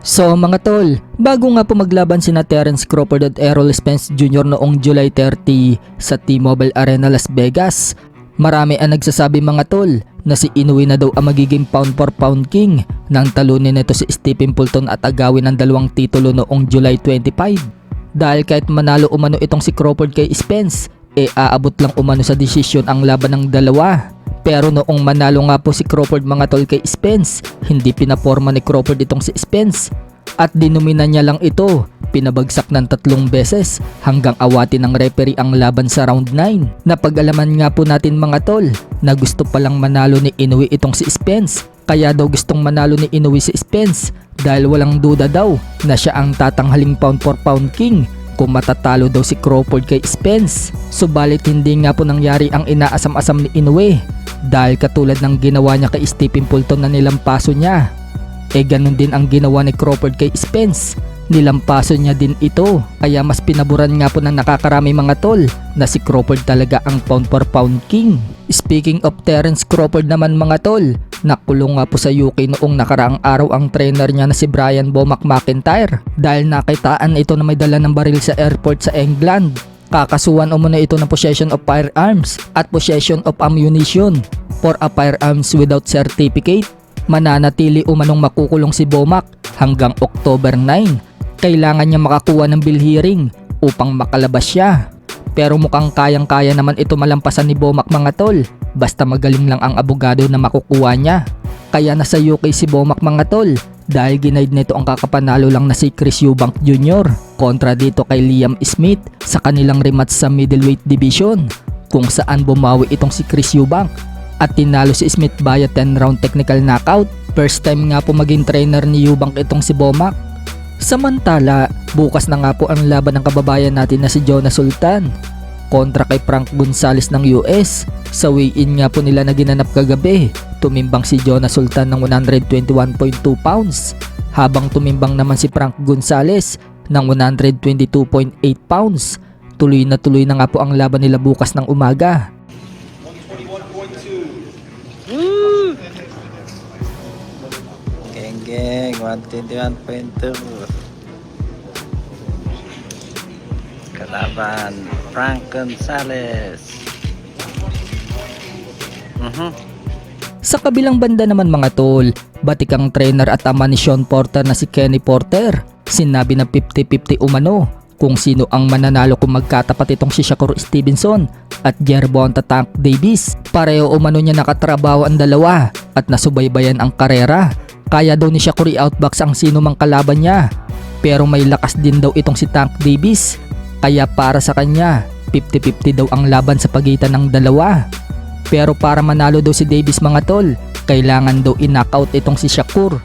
So mga tol, bago nga po maglaban sina Terence Crawford at Errol Spence Jr. noong July 30 sa T-Mobile Arena Las Vegas, marami ang nagsasabi mga tol na si Inoue na daw ang magiging pound for pound king nang talunin nito si Stephen Fulton at agawin ng dalawang titulo noong July 25. Dahil kahit manalo umano itong si Crawford kay Spence, aabot lang umano sa desisyon ang laban ng dalawa. Pero noong manalo nga po si Crawford mga tol kay Spence, hindi pinaporma ni Crawford itong si Spence at dinumina niya lang ito. Pinabagsak ng 3 beses hanggang awatin ng referee ang laban sa round 9. Napag-alaman nga po natin mga tol na gusto palang manalo ni Inoue itong si Spence. Kaya daw gustong manalo ni Inoue si Spence dahil walang duda daw na siya ang tatanghaling pound for pound king kung matatalo daw si Crawford kay Spence. Subalit hindi nga po nangyari ang inaasam-asam ni Inoue dahil katulad ng ginawa niya kay Stephen Fulton na nilampaso niya, ganun din ang ginawa ni Crawford kay Spence. Nilampaso niya din ito, kaya mas pinaburan nga po ng nakakarami mga tol na si Crawford talaga ang pound for pound king. Speaking of Terence Crawford naman mga tol, nakulong nga po sa UK noong nakaraang araw ang trainer niya na si Brian Bomac McIntyre dahil nakitaan ito na may dala ng baril sa airport sa England. Kakasuhan umano ito ng possession of firearms at possession of ammunition for a firearms without certificate. Mananatili umanong makukulong si Bomac hanggang October 9. Kailangan niya makakuha ng bill hearing upang makalabas siya. Pero mukhang kayang-kaya naman ito malampasan ni Bomac mga tol, basta magaling lang ang abogado na makukuha niya. Kaya nasa UK si Bomac mga tol dahil ginaid nito ang kakapanalo lang na si Chris Eubank Jr. kontra dito kay Liam Smith sa kanilang rematch sa middleweight division, kung saan bumawi itong si Chris Eubank at tinalo si Smith via 10-round technical knockout. First time nga po maging trainer ni Eubank itong si Bomac. Samantala, bukas na nga po ang laban ng kababayan natin na si Jonas Sultan kontra kay Frank Gonzalez ng US. Sa weigh-in nga po nila na ginanap kagabi, tumimbang si Jonas Sultan ng 121.2 pounds habang tumimbang naman si Frank Gonzalez ng 122.8 pounds. Tuloy na nga po ang laban nila bukas ng umaga. Geng 121.2 kalaban Frank Gonzalez. Sa kabilang banda naman mga tol, batikang trainer at ama ni Sean Porter na si Kenny Porter, sinabi na 50-50 umano kung sino ang mananalo kung magkatapat itong si Shakur Stevenson at Gervonta Tank Davis. Pareho umano niya nakatrabaho ang dalawa at nasubaybayan ang karera. Kaya daw ni Shakur i-outbox ang sino mang kalaban niya. Pero may lakas din daw itong si Tank Davis. Kaya para sa kanya, 50-50 daw ang laban sa pagitan ng dalawa. Pero para manalo daw si Davis mga tol, kailangan daw i-knockout itong si Shakur.